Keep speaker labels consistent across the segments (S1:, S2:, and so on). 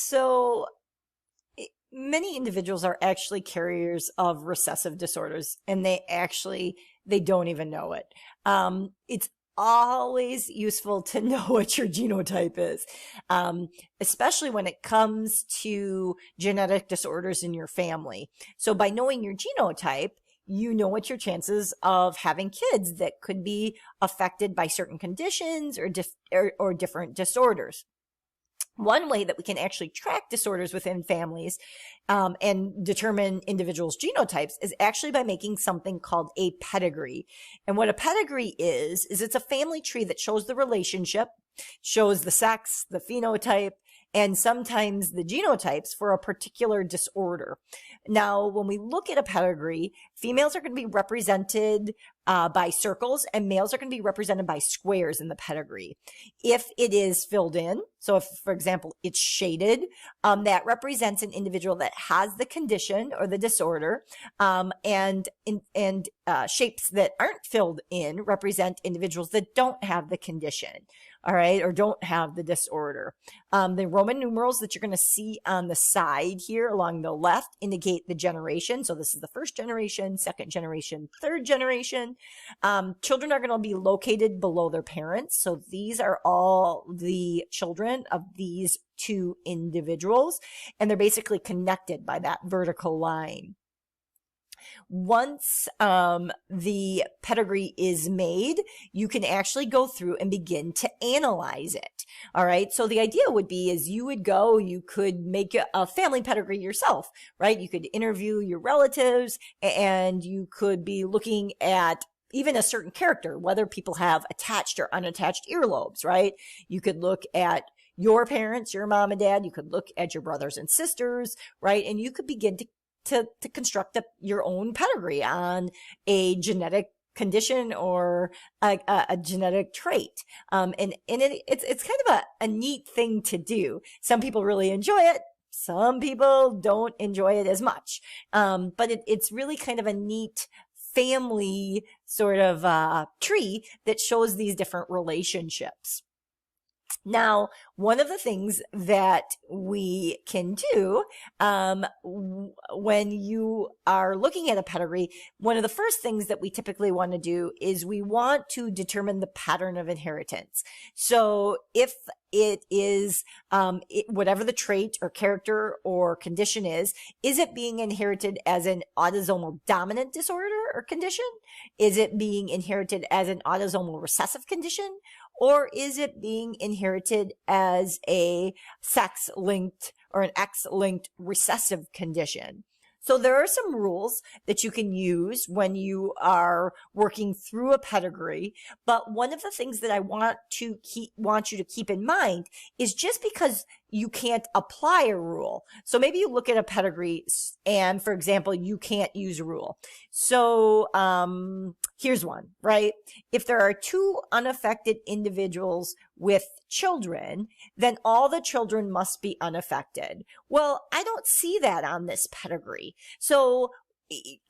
S1: So many individuals are actually carriers of recessive disorders, and they don't even know it. It's always useful to know what your genotype is, especially when it comes to genetic disorders in your family. So by knowing your genotype, you know what your chances of having kids that could be affected by certain conditions or different disorders. One way that we can actually track disorders within families and determine individuals' genotypes is actually by making something called a pedigree. And what a pedigree is it's a family tree that shows the relationship, shows the sex, the phenotype, and sometimes the genotypes for a particular disorder. Now, when we look at a pedigree, females are going to be represented by circles, and males are going to be represented by squares in the pedigree. If it is filled in, so if, for example, it's shaded, that represents an individual that has the condition or the disorder, and shapes that aren't filled in represent individuals that don't have the condition. All right, or don't have the disorder. The Roman numerals that you're going to see on the side here along the left indicate the generation. So this is the first generation, second generation, third generation. Children are going to be located below their parents. So these are all the children of these two individuals, and they're basically connected by that vertical line. Once the pedigree is made, you can actually go through and begin to analyze it. All right. So the idea would be is you could make a family pedigree yourself, right? You could interview your relatives, and you could be looking at even a certain character, whether people have attached or unattached earlobes, right? You could look at your parents, your mom and dad. You could look at your brothers and sisters, right? And you could begin to construct your own pedigree on a genetic condition or a genetic trait. It's kind of a neat thing to do. Some people really enjoy it. Some people don't enjoy it as much. But it's really kind of a neat family sort of tree that shows these different relationships. Now, one of the things that we can do when you are looking at a pedigree, one of the first things that we typically want to do is we want to determine the pattern of inheritance. So if it is whatever the trait or character or condition is it being inherited as an autosomal dominant disorder or condition? Is it being inherited as an autosomal recessive condition? Or is it being inherited as a sex-linked or an X-linked recessive condition? So there are some rules that you can use when you are working through a pedigree. But one of the things that I want you to keep in mind is just because you can't apply a rule. So maybe you look at a pedigree and, for example, you can't use a rule. So here's one, right? If there are two unaffected individuals with children, then all the children must be unaffected. Well, I don't see that on this pedigree. So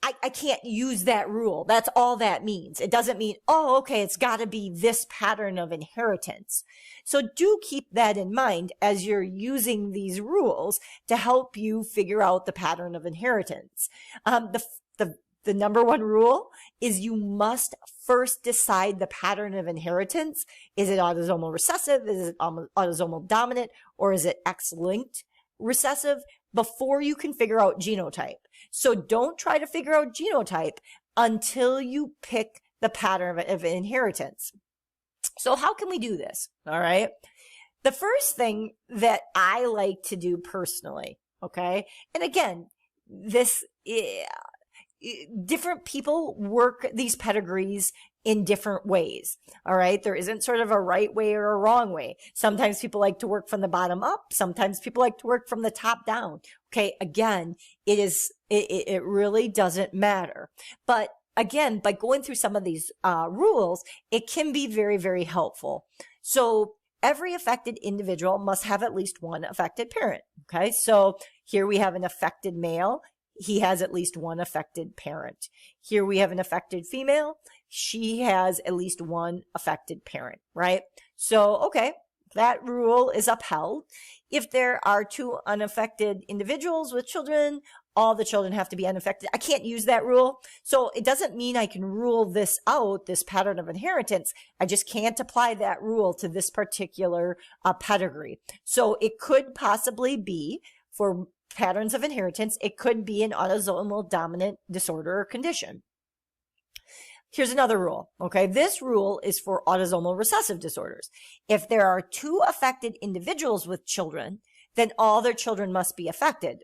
S1: I can't use that rule. That's all that means. It doesn't mean, oh, okay, it's got to be this pattern of inheritance. So do keep that in mind as you're using these rules to help you figure out the pattern of inheritance. The number one rule is you must first decide the pattern of inheritance. Is it autosomal recessive? Is it autosomal dominant? Or is it X-linked recessive? Before you can figure out genotype. So don't try to figure out genotype until you pick the pattern of inheritance. So how can we do this? All right. The first thing that I like to do personally, okay, and again, different people work these pedigrees in different ways. All right. There isn't sort of a right way or a wrong way. Sometimes people like to work from the bottom up. Sometimes people like to work from the top down. Okay. Again, it really doesn't matter. But again, by going through some of these rules, it can be very, very helpful. So every affected individual must have at least one affected parent. Okay. So here we have an affected male. He has at least one affected parent. Here we have an affected female. She has at least one affected parent, right? So, okay, That rule is upheld. If there are two unaffected individuals with children, all the children have to be unaffected. I can't use that rule. So it doesn't mean I can rule this out, this pattern of inheritance. I just can't apply that rule to this particular pedigree. So it could possibly be, for patterns of inheritance, it could be an autosomal dominant disorder or condition. Here's another rule, okay? This rule is for autosomal recessive disorders. If there are two affected individuals with children, then all their children must be affected.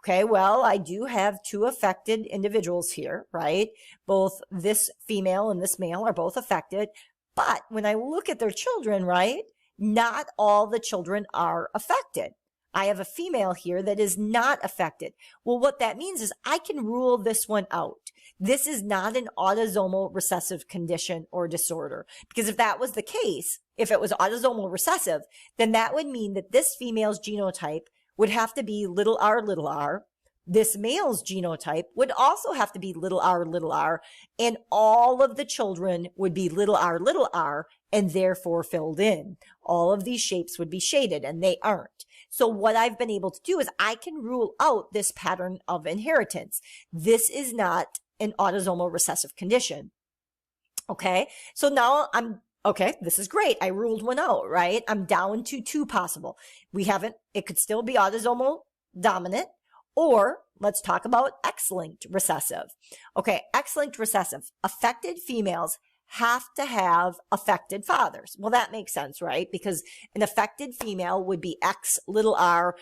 S1: Okay, well, I do have two affected individuals here, right? Both this female and this male are both affected. But when I look at their children, right, not all the children are affected. I have a female here that is not affected. Well, what that means is I can rule this one out. This is not an autosomal recessive condition or disorder. Because if that was the case, if it was autosomal recessive, then that would mean that this female's genotype would have to be little r. This male's genotype would also have to be little r, and all of the children would be little r, and therefore filled in. All of these shapes would be shaded, and they aren't. So what I've been able to do is I can rule out this pattern of inheritance. This is not an autosomal recessive condition. Okay, so now okay, this is great. I ruled one out, right? I'm down to two possible. It could still be autosomal dominant, or let's talk about X-linked recessive. Okay, X-linked recessive. Affected females have to have affected fathers. Well, that makes sense, right? Because an affected female would be X little r,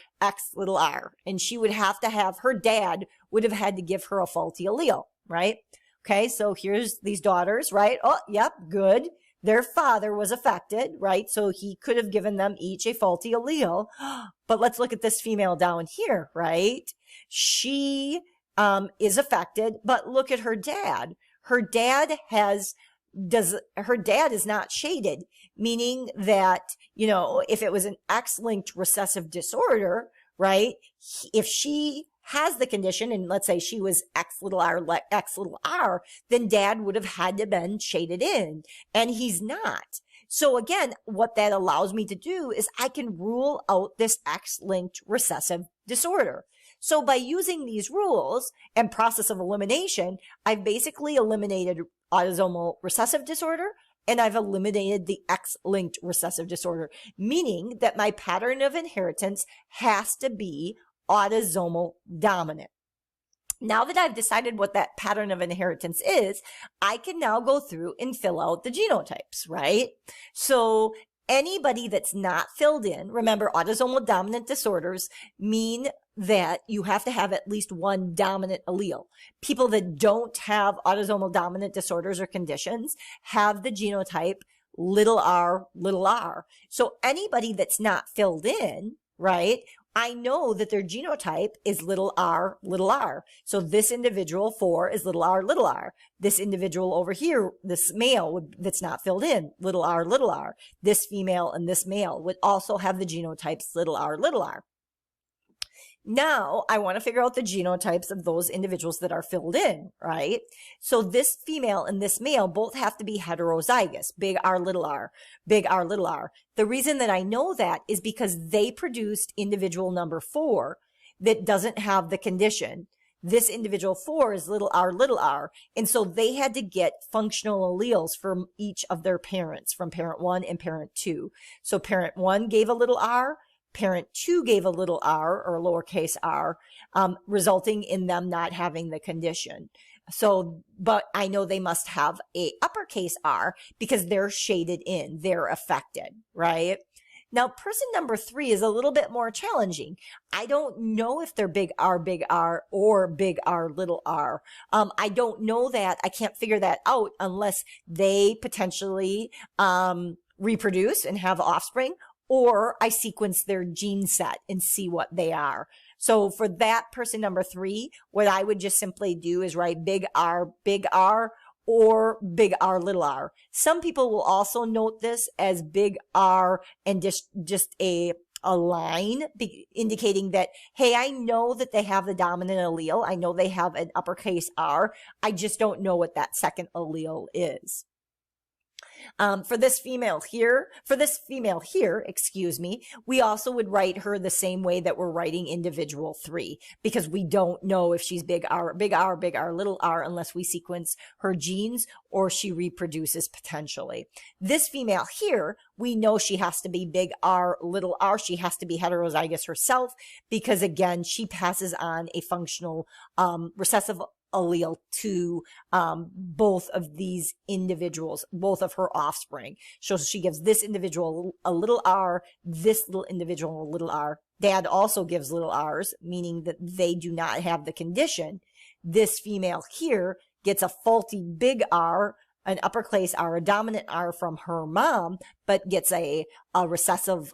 S1: and she would have to have, her dad would have had to give her a faulty allele, right? Okay, so here's these daughters, right? Oh, yep, good. Their father was affected, right? So he could have given them each a faulty allele. But let's look at this female down here, right? She is affected, but look at her dad. Her dad is not shaded, meaning that, you know, if it was an X-linked recessive disorder, right? If she has the condition, and let's say she was X little r, then dad would have had to been shaded in, and he's not. So again, what that allows me to do is I can rule out this X-linked recessive disorder. So by using these rules and process of elimination, I've basically eliminated autosomal recessive disorder, and I've eliminated the X-linked recessive disorder, meaning that my pattern of inheritance has to be autosomal dominant. Now that I've decided what that pattern of inheritance is, I can now go through and fill out the genotypes, right? So anybody that's not filled in, remember, autosomal dominant disorders mean that you have to have at least one dominant allele. People that don't have autosomal dominant disorders or conditions have the genotype little r. So anybody that's not filled in, right, I know that their genotype is little r. So this individual 4 is little r. This individual over here, this male that's not filled in, little r. This female and this male would also have the genotypes little r. Now, I want to figure out the genotypes of those individuals that are filled in, right? So this female and this male both have to be heterozygous, big R, little r. The reason that I know that is because they produced individual number 4 that doesn't have the condition. This individual 4 is little r. And so they had to get functional alleles from each of their parents, from parent 1 and parent 2. So parent 1 gave a little r, parent 2 gave a little r or lowercase r, resulting in them not having the condition. So, but I know they must have a uppercase R because they're shaded in, they're affected, right? Now, person number 3 is a little bit more challenging. I don't know if they're big R, or big R, little r. I don't know that. I can't figure that out unless they potentially reproduce and have offspring, or I sequence their gene set and see what they are. So for that person number 3, what I would just simply do is write big R, or big R, little r. Some people will also note this as big R and just a line indicating that, hey, I know that they have the dominant allele. I know they have an uppercase R. I just don't know what that second allele is. For this female here, excuse me, we also would write her the same way that we're writing individual 3, because we don't know if she's big R, little r, unless we sequence her genes or she reproduces potentially. This female here, we know she has to be big R, little r. She has to be heterozygous herself, because again, she passes on a functional recessive allele to both of these individuals, both of her offspring. So she gives this individual a little r, this little individual a little r. Dad also gives little r's, meaning that they do not have the condition. This female here gets a faulty big R, an uppercase R, a dominant R from her mom, but gets a recessive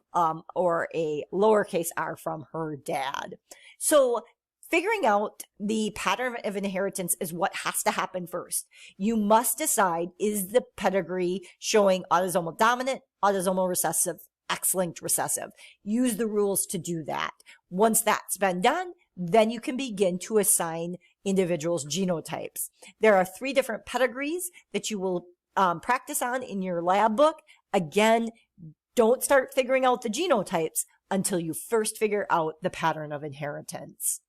S1: or a lowercase r from her dad. So figuring out the pattern of inheritance is what has to happen first. You must decide, is the pedigree showing autosomal dominant, autosomal recessive, X-linked recessive? Use the rules to do that. Once that's been done, then you can begin to assign individuals genotypes. There are 3 different pedigrees that you will practice on in your lab book. Again, don't start figuring out the genotypes until you first figure out the pattern of inheritance.